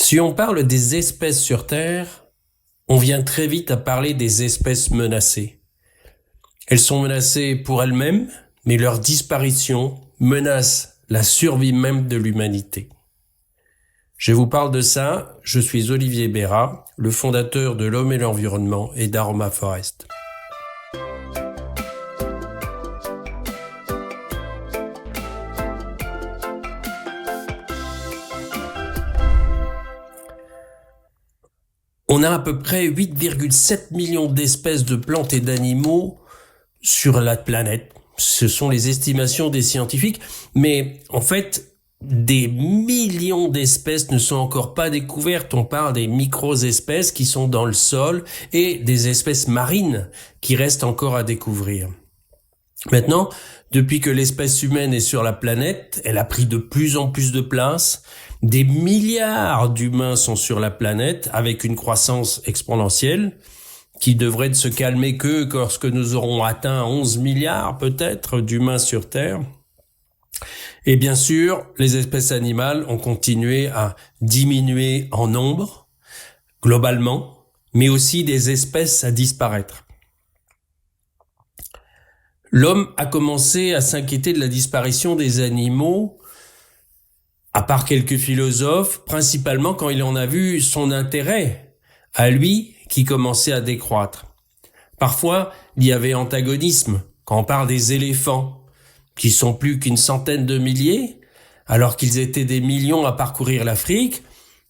Si on parle des espèces sur Terre, on vient très vite à parler des espèces menacées. Elles sont menacées pour elles-mêmes, mais leur disparition menace la survie même de l'humanité. Je vous parle de ça, je suis Olivier Bérat, le fondateur de l'Homme et l'Environnement et d'Aroma Forest. On a à peu près 8,7 millions d'espèces de plantes et d'animaux sur la planète. Ce sont les estimations des scientifiques, mais en fait, des millions d'espèces ne sont encore pas découvertes. On parle des micro-espèces qui sont dans le sol et des espèces marines qui restent encore à découvrir. Maintenant, depuis que l'espèce humaine est sur la planète, elle a pris de plus en plus de place. Des milliards d'humains sont sur la planète avec une croissance exponentielle qui devrait ne se calmer que lorsque nous aurons atteint 11 milliards peut-être d'humains sur Terre. Et bien sûr, les espèces animales ont continué à diminuer en nombre, globalement, mais aussi des espèces à disparaître. L'homme a commencé à s'inquiéter de la disparition des animaux, à part quelques philosophes, principalement quand il en a vu son intérêt, à lui, qui commençait à décroître. Parfois, il y avait antagonisme, quand on parle des éléphants, qui sont plus qu'une centaine de milliers, alors qu'ils étaient des millions à parcourir l'Afrique.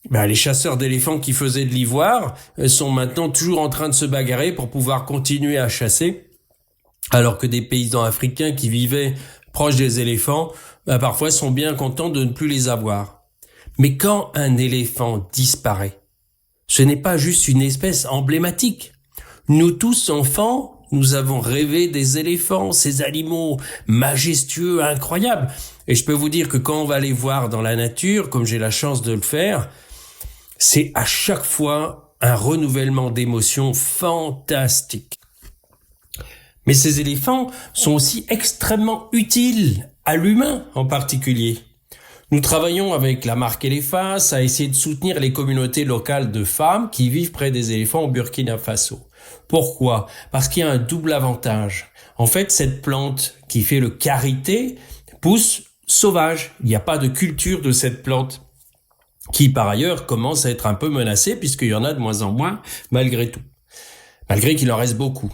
Les chasseurs d'éléphants qui faisaient de l'ivoire sont maintenant toujours en train de se bagarrer pour pouvoir continuer à chasser, alors que des paysans africains qui vivaient proches des éléphants, parfois sont bien contents de ne plus les avoir. Mais quand un éléphant disparaît, ce n'est pas juste une espèce emblématique. Nous tous, enfants, nous avons rêvé des éléphants, ces animaux majestueux, incroyables. Et je peux vous dire que quand on va les voir dans la nature, comme j'ai la chance de le faire, c'est à chaque fois un renouvellement d'émotions fantastique. Mais ces éléphants sont aussi extrêmement utiles à l'humain en particulier. Nous travaillons avec la marque Elephas à essayer de soutenir les communautés locales de femmes qui vivent près des éléphants au Burkina Faso. Pourquoi ? Parce qu'il y a un double avantage. En fait, cette plante qui fait le karité pousse sauvage. Il n'y a pas de culture de cette plante qui, par ailleurs, commence à être un peu menacée puisqu'il y en a de moins en moins malgré tout. Malgré qu'il en reste beaucoup.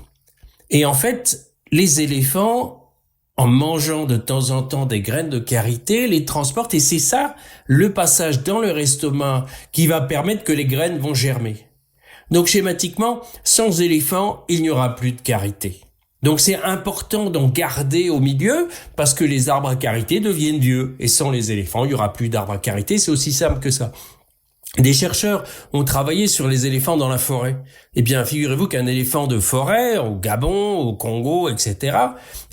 Et en fait, les éléphants, en mangeant de temps en temps des graines de karité, les transportent et c'est ça, le passage dans leur estomac qui va permettre que les graines vont germer. Donc schématiquement, sans éléphants, il n'y aura plus de karité. Donc c'est important d'en garder au milieu parce que les arbres à karité deviennent vieux et sans les éléphants, il n'y aura plus d'arbres à karité, c'est aussi simple que ça. Des chercheurs ont travaillé sur les éléphants dans la forêt. Eh bien, figurez-vous qu'un éléphant de forêt, au Gabon, au Congo, etc.,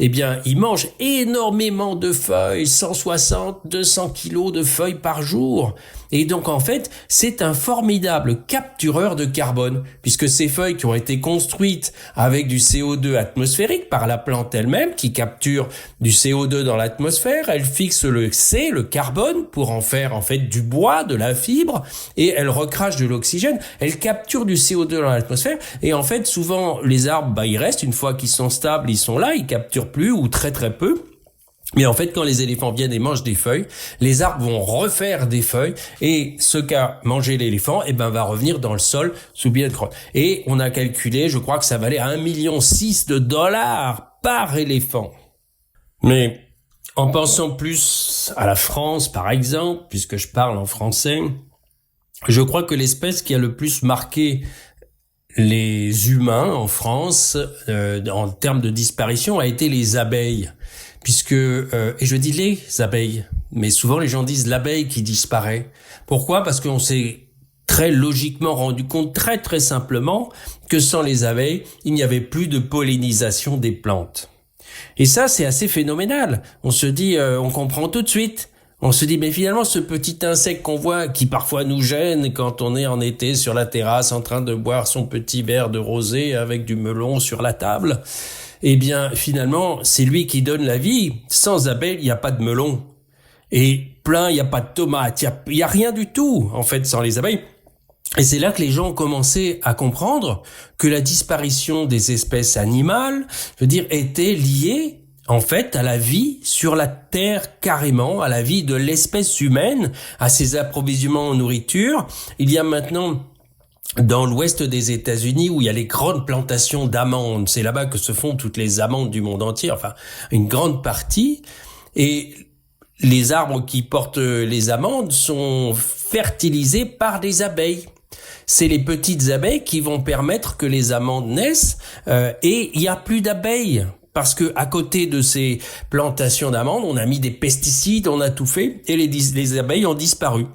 eh bien, il mange énormément de feuilles, 160, 200 kilos de feuilles par jour. Et donc, en fait, c'est un formidable captureur de carbone, puisque ces feuilles qui ont été construites avec du CO2 atmosphérique par la plante elle-même, qui capture du CO2 dans l'atmosphère, elle fixe le C, le carbone, pour en faire, en fait, du bois, de la fibre, et elle recrache de l'oxygène, elle capture du CO2 dans l'atmosphère, et en fait, souvent, les arbres, ils restent, une fois qu'ils sont stables, ils sont là, ils capturent plus, ou très très peu. Mais en fait, quand les éléphants viennent et mangent des feuilles, les arbres vont refaire des feuilles, et ce qu'a mangé l'éléphant, va revenir dans le sol sous biais de crotte. Et on a calculé, je crois que ça valait 1,6 million de dollars par éléphant. Mais, en pensant plus à la France, par exemple, puisque je parle en français, je crois que l'espèce qui a le plus marqué les humains en France, en termes de disparition, a été les abeilles. Puisque, et je dis les abeilles, mais souvent les gens disent l'abeille qui disparaît. Pourquoi ? Parce qu'on s'est très logiquement rendu compte, très très simplement, que sans les abeilles, il n'y avait plus de pollinisation des plantes. Et ça, c'est assez phénoménal. On se dit, on comprend tout de suite. On se dit, mais finalement, ce petit insecte qu'on voit, qui parfois nous gêne quand on est en été sur la terrasse en train de boire son petit verre de rosé avec du melon sur la table, eh bien, finalement, c'est lui qui donne la vie. Sans abeilles, il n'y a pas de melon. Et plein, il n'y a pas de tomates, il y a rien du tout, en fait, sans les abeilles. Et c'est là que les gens ont commencé à comprendre que la disparition des espèces animales, était liée, en fait, à la vie sur la Terre carrément, à la vie de l'espèce humaine, à ses approvisionnements en nourriture. Il y a maintenant, dans l'ouest des États-Unis, où il y a les grandes plantations d'amandes, c'est là-bas que se font toutes les amandes du monde entier, enfin, une grande partie, et les arbres qui portent les amandes sont fertilisés par des abeilles. C'est les petites abeilles qui vont permettre que les amandes naissent, et il y a plus d'abeilles. Parce que à côté de ces plantations d'amandes, on a mis des pesticides, on a tout fait, et les abeilles ont disparu.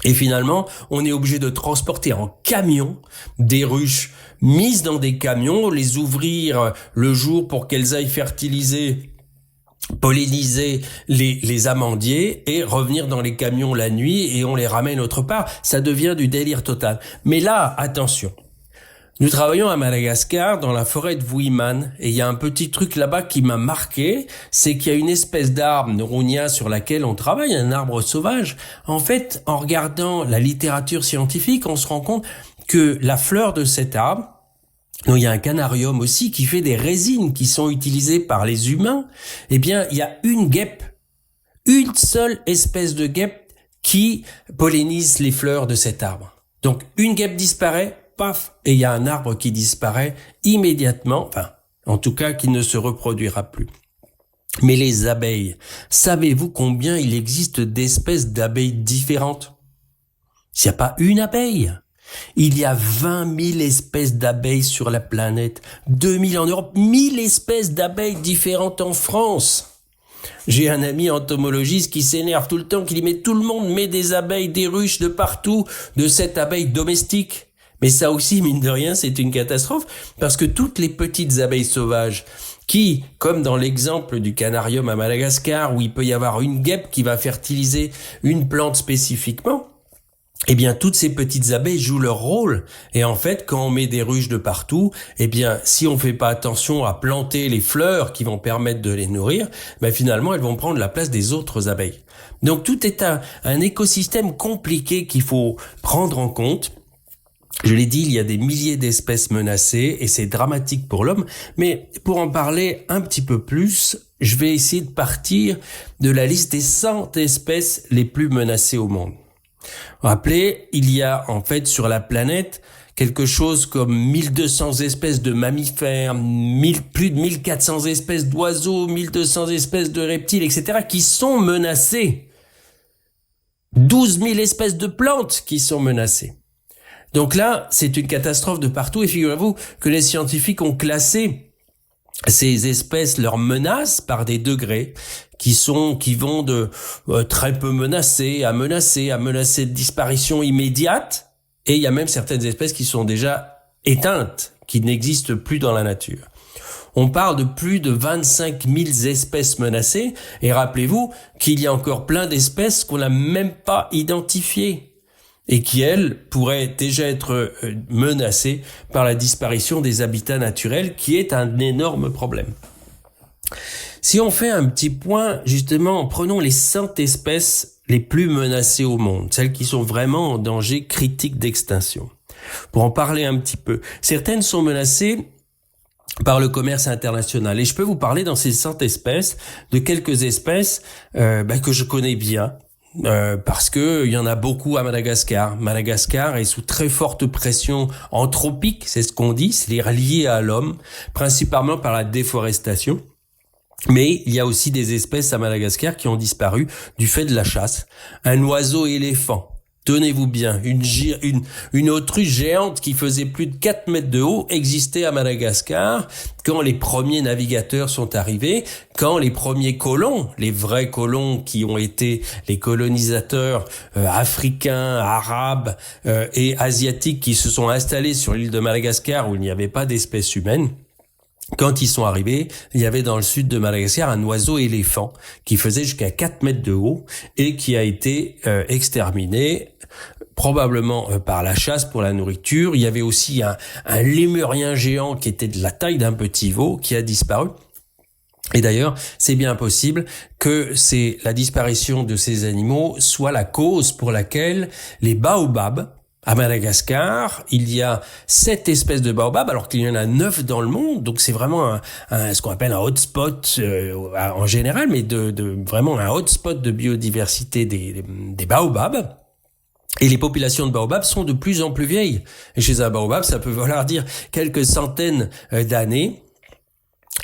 Et finalement, on est obligé de transporter en camion des ruches mises dans des camions, les ouvrir le jour pour qu'elles aillent polliniser les amandiers et revenir dans les camions la nuit et on les ramène autre part. Ça devient du délire total. Mais là, attention. Nous travaillons à Madagascar, dans la forêt de Vuiman, et il y a un petit truc là-bas qui m'a marqué, c'est qu'il y a une espèce d'arbre, Neuronia, sur laquelle on travaille, un arbre sauvage. En fait, en regardant la littérature scientifique, on se rend compte que la fleur de cet arbre, dont il y a un canarium aussi qui fait des résines qui sont utilisées par les humains, eh bien, il y a une guêpe, une seule espèce de guêpe qui pollinise les fleurs de cet arbre. Donc, une guêpe disparaît, paf, et il y a un arbre qui disparaît immédiatement, enfin, en tout cas, qui ne se reproduira plus. Mais les abeilles, savez-vous combien il existe d'espèces d'abeilles différentes? S'il n'y a pas une abeille, il y a 20 000 espèces d'abeilles sur la planète, 2000 en Europe, 1000 espèces d'abeilles différentes en France. J'ai un ami entomologiste qui s'énerve tout le temps, qui dit « mais tout le monde met des abeilles, des ruches de partout, de cette abeille domestique ». Mais ça aussi, mine de rien, c'est une catastrophe, parce que toutes les petites abeilles sauvages qui, comme dans l'exemple du canarium à Madagascar, où il peut y avoir une guêpe qui va fertiliser une plante spécifiquement, eh bien, toutes ces petites abeilles jouent leur rôle. Et en fait, quand on met des ruches de partout, eh bien, si on fait pas attention à planter les fleurs qui vont permettre de les nourrir, ben finalement, elles vont prendre la place des autres abeilles. Donc, tout est un écosystème compliqué qu'il faut prendre en compte. Je l'ai dit, il y a des milliers d'espèces menacées et c'est dramatique pour l'homme. Mais pour en parler un petit peu plus, je vais essayer de partir de la liste des 100 espèces les plus menacées au monde. Rappelez, il y a en fait sur la planète quelque chose comme 1200 espèces de mammifères, plus de 1400 espèces d'oiseaux, 1200 espèces de reptiles, etc. qui sont menacées. 12 000 espèces de plantes qui sont menacées. Donc là, c'est une catastrophe de partout et figurez-vous que les scientifiques ont classé ces espèces, leurs menaces par des degrés qui vont de très peu menacées à menacées de disparition immédiate, et il y a même certaines espèces qui sont déjà éteintes, qui n'existent plus dans la nature. On parle de plus de 25 000 espèces menacées, et rappelez-vous qu'il y a encore plein d'espèces qu'on n'a même pas identifiées, et qui, elles, pourraient déjà être menacées par la disparition des habitats naturels, qui est un énorme problème. Si on fait un petit point, justement, prenons les 100 espèces les plus menacées au monde, celles qui sont vraiment en danger critique d'extinction. Pour en parler un petit peu, certaines sont menacées par le commerce international. Et je peux vous parler dans ces 100 espèces de quelques espèces que je connais bien, parce que il y en a beaucoup à Madagascar. Madagascar est sous très forte pression anthropique, c'est ce qu'on dit, c'est lié à l'homme, principalement par la déforestation. Mais il y a aussi des espèces à Madagascar qui ont disparu du fait de la chasse. Un oiseau éléphant, tenez-vous bien, une autruche géante qui faisait plus de 4 mètres de haut existait à Madagascar quand les premiers navigateurs sont arrivés, quand les premiers colons, les vrais colons qui ont été les colonisateurs africains, arabes et asiatiques qui se sont installés sur l'île de Madagascar où il n'y avait pas d'espèces humaines. Quand ils sont arrivés, il y avait dans le sud de Madagascar un oiseau éléphant qui faisait jusqu'à 4 mètres de haut et qui a été exterminé, probablement par la chasse pour la nourriture. Il y avait aussi un lémurien géant qui était de la taille d'un petit veau qui a disparu. Et d'ailleurs, c'est bien possible que la disparition de ces animaux soit la cause pour laquelle les baobabs, à Madagascar, il y a 7 espèces de baobabs, alors qu'il y en a 9 dans le monde. Donc c'est vraiment ce qu'on appelle un hotspot en général, mais vraiment un hotspot de biodiversité des baobabs. Et les populations de baobabs sont de plus en plus vieilles. Et chez un baobab, ça peut vouloir dire quelques centaines d'années.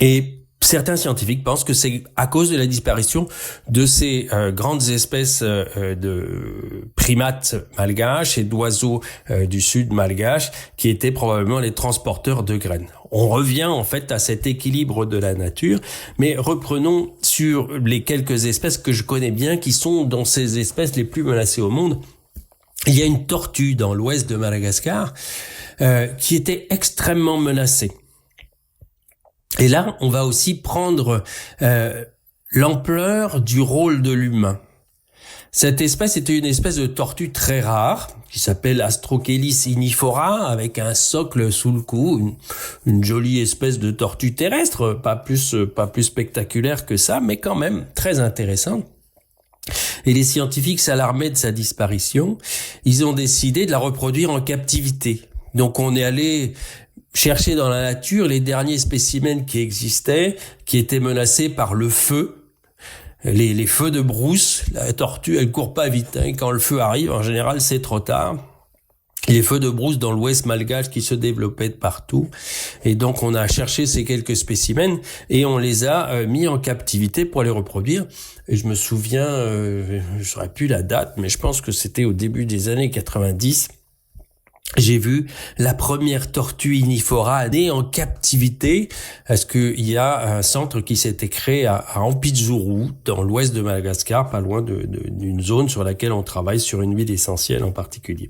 Et certains scientifiques pensent que c'est à cause de la disparition de ces grandes espèces de primates malgaches et d'oiseaux du sud malgaches qui étaient probablement les transporteurs de graines. On revient en fait à cet équilibre de la nature, mais reprenons sur les quelques espèces que je connais bien qui sont dans ces espèces les plus menacées au monde. Il y a une tortue dans l'ouest de Madagascar qui était extrêmement menacée. Et là, on va aussi prendre l'ampleur du rôle de l'humain. Cette espèce était une espèce de tortue très rare, qui s'appelle Astrochelys inifora, avec un socle sous le cou, une jolie espèce de tortue terrestre, pas plus spectaculaire que ça, mais quand même très intéressante. Et les scientifiques s'alarmaient de sa disparition. Ils ont décidé de la reproduire en captivité. Donc on est allé chercher dans la nature les derniers spécimens qui existaient, qui étaient menacés par le feu, les feux de brousse. La tortue, elle court pas vite, hein. Quand le feu arrive, en général, c'est trop tard. Les feux de brousse dans l'ouest malgache qui se développaient de partout. Et donc, on a cherché ces quelques spécimens et on les a mis en captivité pour les reproduire. Et je me souviens, je ne saurais plus la date, mais je pense que c'était au début des années 90. J'ai vu la première tortue inifora née en captivité parce qu'il y a un centre qui s'était créé à Ampizuru, dans l'ouest de Madagascar, pas loin d'une zone sur laquelle on travaille sur une huile essentielle en particulier.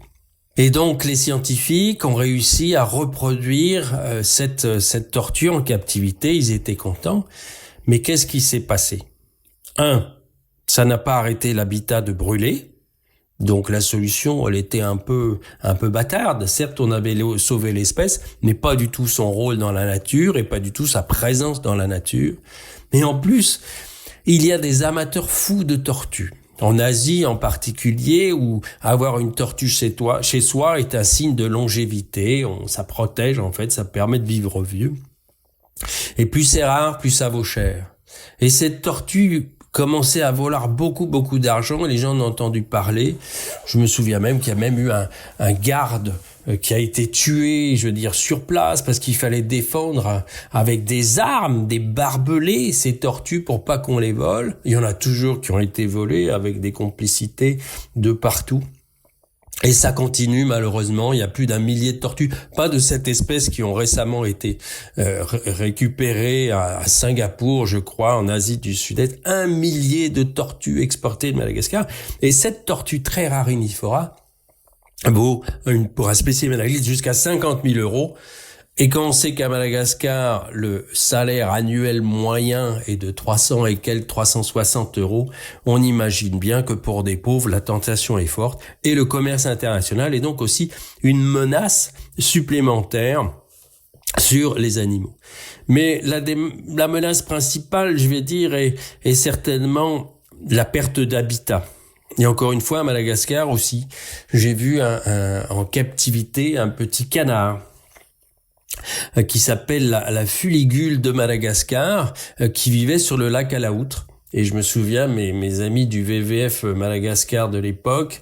Et donc les scientifiques ont réussi à reproduire cette tortue en captivité, ils étaient contents. Mais qu'est-ce qui s'est passé ? Ça n'a pas arrêté l'habitat de brûler. Donc la solution, elle était un peu bâtarde. Certes, on avait sauvé l'espèce, mais pas du tout son rôle dans la nature et pas du tout sa présence dans la nature. Mais en plus, il y a des amateurs fous de tortues. En Asie en particulier, où avoir une tortue chez soi est un signe de longévité. Ça protège en fait, ça permet de vivre vieux. Et plus c'est rare, plus ça vaut cher. Et cette tortue commençait à valoir beaucoup d'argent, et les gens en ont entendu parler. Je me souviens même qu'il y a même eu un garde qui a été tué, sur place, parce qu'il fallait défendre avec des armes, des barbelés, ces tortues pour pas qu'on les vole. Il y en a toujours qui ont été volées avec des complicités de partout. Et ça continue malheureusement, il y a plus d'1 millier de tortues, pas de cette espèce, qui ont récemment été récupérées à Singapour, je crois, en Asie du Sud-Est. 1 millier de tortues exportées de Madagascar. Et cette tortue très rare inifora vaut pour un spécimen adulte jusqu'à 50 000 €. Et quand on sait qu'à Madagascar, le salaire annuel moyen est de 360 €, on imagine bien que pour des pauvres, la tentation est forte. Et le commerce international est donc aussi une menace supplémentaire sur les animaux. Mais la menace principale, est certainement la perte d'habitat. Et encore une fois, à Madagascar aussi, j'ai vu en captivité un petit canard qui s'appelle la fuligule de Madagascar, qui vivait sur le lac à la Outre. Et je me souviens, mes amis du WWF Madagascar de l'époque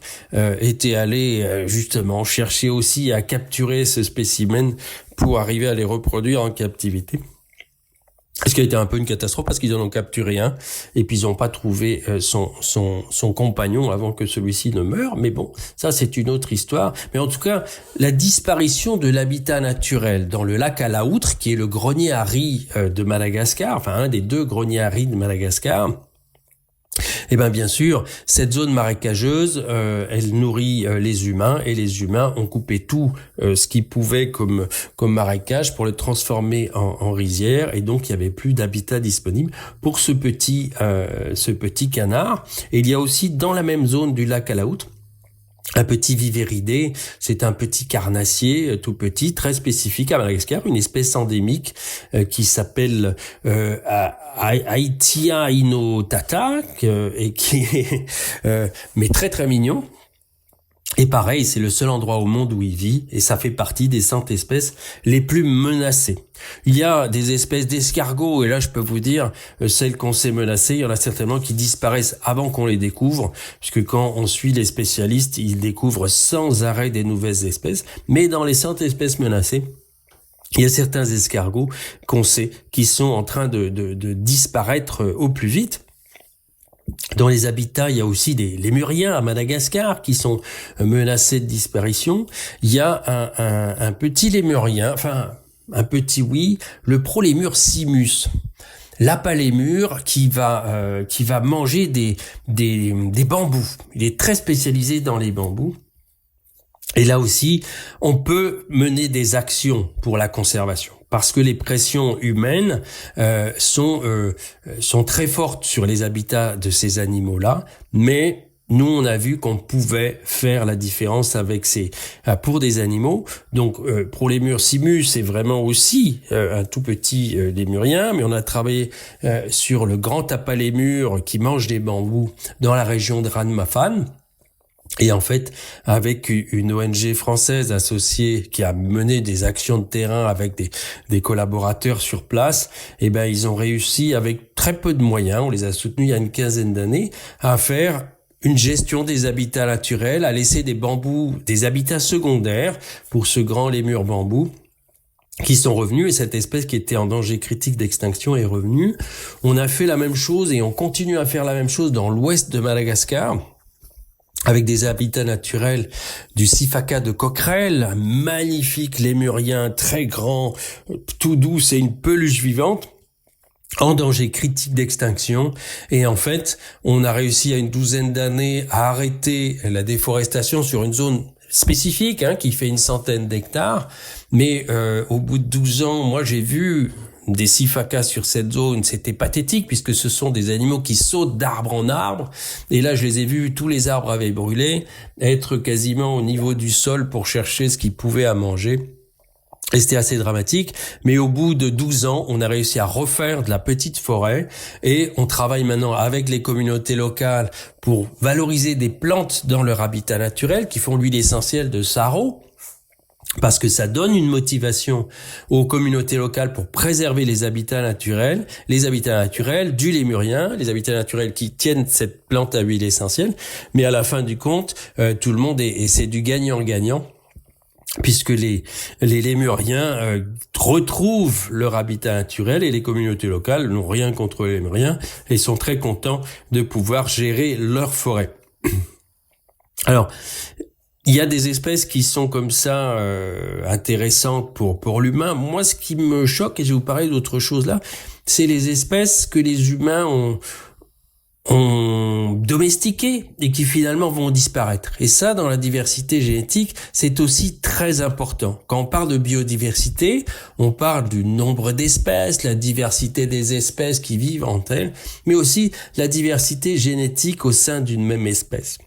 étaient allés justement chercher aussi à capturer ce spécimen pour arriver à les reproduire en captivité. Ce qui a été un peu une catastrophe parce qu'ils en ont capturé un et puis ils n'ont pas trouvé son compagnon avant que celui-ci ne meure. Mais bon, ça c'est une autre histoire. Mais en tout cas, la disparition de l'habitat naturel dans le lac à la Outre, qui est le grenier à riz de Madagascar, enfin un des 2 greniers à riz de Madagascar. Eh ben bien sûr, cette zone marécageuse, elle nourrit les humains, et les humains ont coupé tout ce qu'ils pouvaient comme marécage pour le transformer en rizière, et donc il y avait plus d'habitat disponible pour ce petit canard. Et il y a aussi dans la même zone du lac à la Outre Un petit vivéridé, c'est un petit carnassier tout petit, très spécifique à Madagascar, une espèce endémique qui s'appelle Aitia inotata, et qui est mais très très mignon. Et pareil, c'est le seul endroit au monde où il vit, et ça fait partie des 100 espèces les plus menacées. Il y a des espèces d'escargots, et là je peux vous dire, celles qu'on sait menacées, il y en a certainement qui disparaissent avant qu'on les découvre, puisque quand on suit les spécialistes, ils découvrent sans arrêt des nouvelles espèces, mais dans les 100 espèces menacées, il y a certains escargots qu'on sait qui sont en train de disparaître au plus vite. Dans les habitats, il y a aussi des lémuriens à Madagascar qui sont menacés de disparition. Il y a un petit lémurien, enfin un petit le prolémur simus, l'apalémur qui va manger des bambous. Il est très spécialisé dans les bambous. Et là aussi, on peut mener des actions pour la conservation. Parce que les pressions humaines sont très fortes sur les habitats de ces animaux-là, mais nous on a vu qu'on pouvait faire la différence avec pour des animaux. Donc Prolémur simus, c'est vraiment aussi un tout petit lémurien, mais on a travaillé sur le grand apalémur qui mange des bambous dans la région de Ranmafan. Et en fait, avec une ONG française associée qui a mené des actions de terrain avec des collaborateurs sur place, ils ont réussi avec très peu de moyens, on les a soutenus il y a une quinzaine d'années, à faire une gestion des habitats naturels, à laisser des bambous, des habitats secondaires pour ce grand lémur bambou qui sont revenus, et cette espèce qui était en danger critique d'extinction est revenue. On a fait la même chose et on continue à faire la même chose dans l'ouest de Madagascar, avec des habitats naturels du sifaka de Coquerel, un magnifique lémurien très grand, tout doux, c'est une peluche vivante, en danger critique d'extinction. Et en fait, on a réussi il y a une douzaine d'années à arrêter la déforestation sur une zone spécifique qui fait une centaine d'hectares. Mais au bout de 12 ans, moi j'ai vu des sifakas sur cette zone, c'était pathétique puisque ce sont des animaux qui sautent d'arbre en arbre. Et là, je les ai vus, tous les arbres avaient brûlé, être quasiment au niveau du sol pour chercher ce qu'ils pouvaient à manger. Et c'était assez dramatique, mais au bout de 12 ans, on a réussi à refaire de la petite forêt et on travaille maintenant avec les communautés locales pour valoriser des plantes dans leur habitat naturel qui font l'huile essentielle de sarro. Parce que ça donne une motivation aux communautés locales pour préserver les habitats naturels du lémurien, les habitats naturels qui tiennent cette plante à huile essentielle. Mais à la fin du compte, tout le monde et c'est du gagnant-gagnant, puisque les lémuriens retrouvent leur habitat naturel et les communautés locales n'ont rien contre les lémuriens et sont très contents de pouvoir gérer leur forêt. Alors, il y a des espèces qui sont comme ça intéressantes pour l'humain. Moi, ce qui me choque, et je vais vous parler d'autre chose là, c'est les espèces que les humains ont domestiquées et qui finalement vont disparaître. Et ça, dans la diversité génétique, c'est aussi très important. Quand on parle de biodiversité, on parle du nombre d'espèces, la diversité des espèces qui vivent entre elles, mais aussi la diversité génétique au sein d'une même espèce.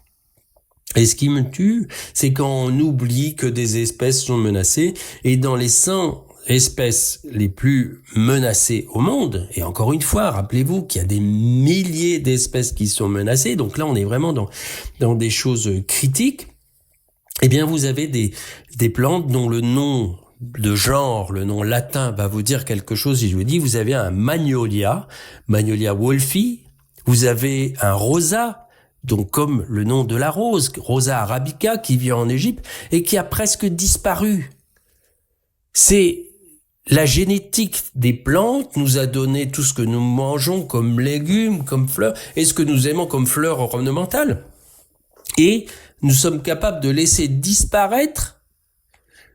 Et ce qui me tue, c'est quand on oublie que des espèces sont menacées. Et dans les 100 espèces les plus menacées au monde, et encore une fois, rappelez-vous qu'il y a des milliers d'espèces qui sont menacées, donc là on est vraiment dans des choses critiques, eh bien vous avez des plantes dont le nom de genre, le nom latin va vous dire quelque chose. Si je vous dis, vous avez un Magnolia wolfi, vous avez un rosa, donc comme le nom de la rose, Rosa arabica, qui vit en Égypte et qui a presque disparu. C'est la génétique des plantes nous a donné tout ce que nous mangeons comme légumes, comme fleurs, et ce que nous aimons comme fleurs ornementales. Et nous sommes capables de laisser disparaître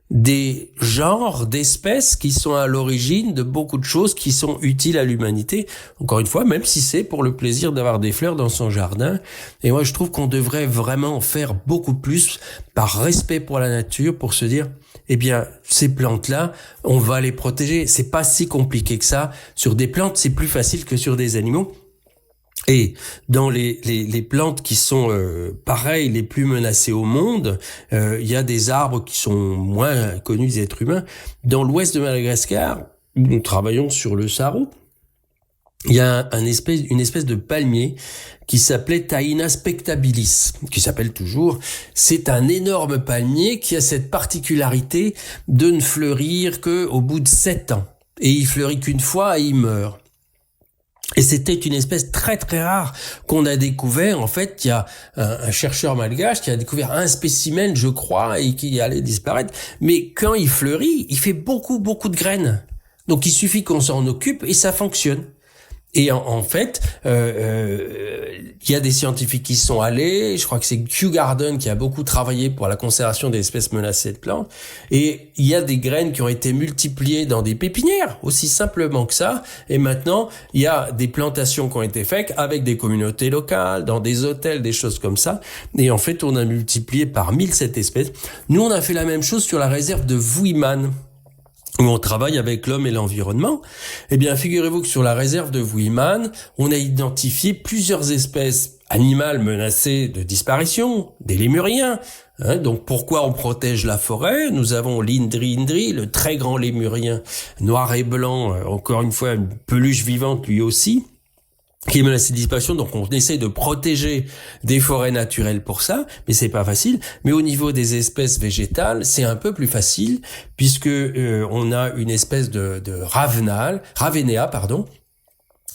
des genres d'espèces qui sont à l'origine de beaucoup de choses qui sont utiles à l'humanité. Encore une fois, même si c'est pour le plaisir d'avoir des fleurs dans son jardin. Et moi, je trouve qu'on devrait vraiment faire beaucoup plus par respect pour la nature, pour se dire, eh bien, ces plantes-là, on va les protéger. C'est pas si compliqué que ça. Sur des plantes, c'est plus facile que sur des animaux. Et dans les plantes qui sont pareilles, les plus menacées au monde, il y a des arbres qui sont moins connus des êtres humains. Dans l'ouest de Madagascar, où nous travaillons sur le sarrau, il y a une espèce de palmier qui s'appelait Taina spectabilis, qui s'appelle toujours. C'est un énorme palmier qui a cette particularité de ne fleurir que au bout de 7 ans. Et il fleurit qu'une fois et il meurt. Et c'était une espèce très très rare qu'on a découvert. En fait, il y a un chercheur malgache qui a découvert un spécimen, je crois, et qui allait disparaître. Mais quand il fleurit, il fait beaucoup de graines. Donc il suffit qu'on s'en occupe et ça fonctionne. Et en fait, il y a des scientifiques qui sont allés, je crois que c'est Kew Garden qui a beaucoup travaillé pour la conservation des espèces menacées de plantes, et il y a des graines qui ont été multipliées dans des pépinières, aussi simplement que ça, et maintenant, il y a des plantations qui ont été faites avec des communautés locales, dans des hôtels, des choses comme ça, et en fait, on a multiplié par 1000 cette espèce. Nous, on a fait la même chose sur la réserve de Vuiman, où on travaille avec l'homme et l'environnement. Eh bien, figurez-vous que sur la réserve de Vuiman, on a identifié plusieurs espèces animales menacées de disparition, des lémuriens. Donc, pourquoi on protège la forêt? Nous avons l'Indri, le très grand lémurien noir et blanc, encore une fois, une peluche vivante lui aussi, qui est menacé de disparition. Donc on essaie de protéger des forêts naturelles pour ça, mais c'est pas facile. Mais au niveau des espèces végétales, c'est un peu plus facile, puisque on a une espèce de Ravenea,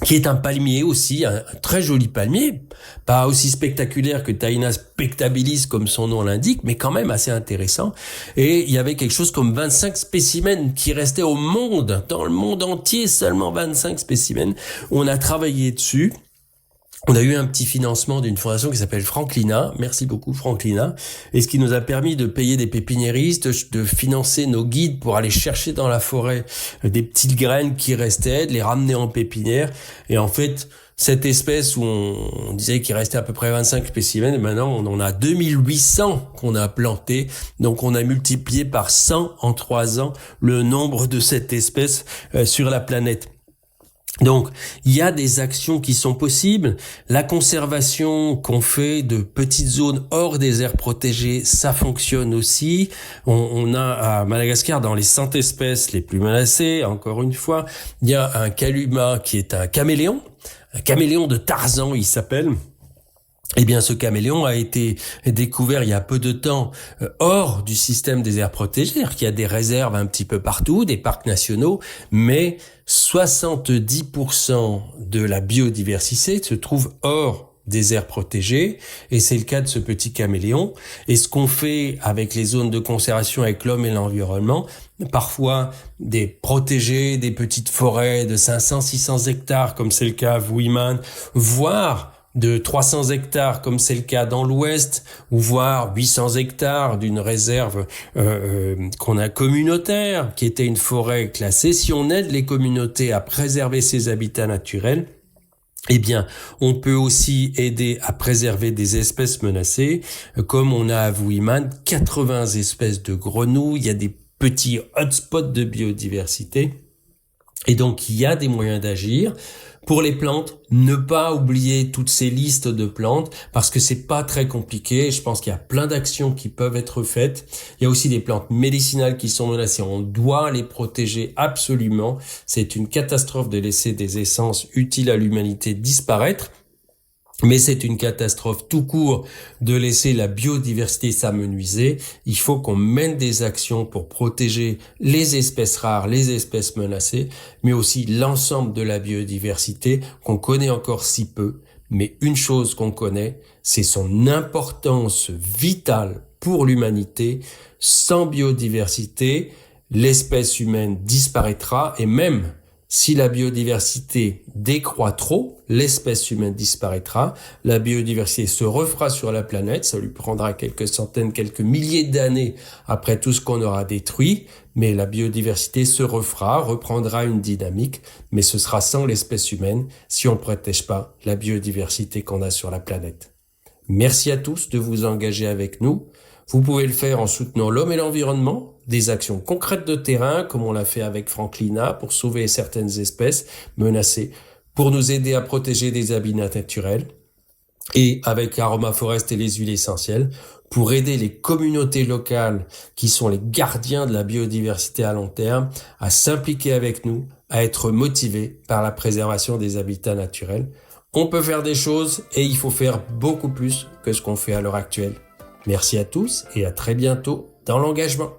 qui est un palmier aussi, un très joli palmier, pas aussi spectaculaire que Taina spectabilis comme son nom l'indique, mais quand même assez intéressant. Et il y avait quelque chose comme 25 spécimens qui restaient au monde, dans le monde entier, seulement 25 spécimens. On a travaillé dessus. On a eu un petit financement d'une fondation qui s'appelle Franklina. Merci beaucoup Franklina. Et ce qui nous a permis de payer des pépiniéristes, de financer nos guides pour aller chercher dans la forêt des petites graines qui restaient, de les ramener en pépinière. Et en fait, cette espèce où on disait qu'il restait à peu près 25 spécimens, et maintenant on en a 2800 qu'on a plantés. Donc on a multiplié par 100 en 3 ans le nombre de cette espèce sur la planète. Donc, il y a des actions qui sont possibles. La conservation qu'on fait de petites zones hors des aires protégées, ça fonctionne aussi. On a à Madagascar, dans les 100 espèces les plus menacées, encore une fois, il y a un caluma qui est un caméléon de Tarzan, il s'appelle. Eh bien, ce caméléon a été découvert il y a peu de temps hors du système des aires protégées, c'est-à-dire qu'il y a des réserves un petit peu partout, des parcs nationaux, mais 70% de la biodiversité se trouve hors des aires protégées, et c'est le cas de ce petit caméléon. Et ce qu'on fait avec les zones de conservation, avec l'homme et l'environnement, parfois des protégés, des petites forêts de 500-600 hectares, comme c'est le cas à Vuiman, voire de 300 hectares, comme c'est le cas dans l'Ouest, ou voire 800 hectares d'une réserve qu'on a communautaire, qui était une forêt classée. Si on aide les communautés à préserver ces habitats naturels, eh bien, on peut aussi aider à préserver des espèces menacées, comme on a à Vuiman 80 espèces de grenouilles, il y a des petits hotspots de biodiversité, et donc il y a des moyens d'agir. Pour les plantes, ne pas oublier toutes ces listes de plantes parce que c'est pas très compliqué. Je pense qu'il y a plein d'actions qui peuvent être faites. Il y a aussi des plantes médicinales qui sont menacées. On doit les protéger absolument. C'est une catastrophe de laisser des essences utiles à l'humanité disparaître. Mais c'est une catastrophe tout court de laisser la biodiversité s'amenuiser. Il faut qu'on mène des actions pour protéger les espèces rares, les espèces menacées, mais aussi l'ensemble de la biodiversité qu'on connaît encore si peu. Mais une chose qu'on connaît, c'est son importance vitale pour l'humanité. Sans biodiversité, l'espèce humaine disparaîtra, et même si la biodiversité décroît trop, l'espèce humaine disparaîtra, la biodiversité se refera sur la planète, ça lui prendra quelques centaines, quelques milliers d'années après tout ce qu'on aura détruit, mais la biodiversité se refera, reprendra une dynamique, mais ce sera sans l'espèce humaine si on ne protège pas la biodiversité qu'on a sur la planète. Merci à tous de vous engager avec nous. Vous pouvez le faire en soutenant l'homme et l'environnement, des actions concrètes de terrain, comme on l'a fait avec Franklina pour sauver certaines espèces menacées, pour nous aider à protéger des habitats naturels, et avec Aroma Forest et les huiles essentielles, pour aider les communautés locales qui sont les gardiens de la biodiversité à long terme à s'impliquer avec nous, à être motivés par la préservation des habitats naturels. On peut faire des choses et il faut faire beaucoup plus que ce qu'on fait à l'heure actuelle. Merci à tous et à très bientôt dans l'engagement.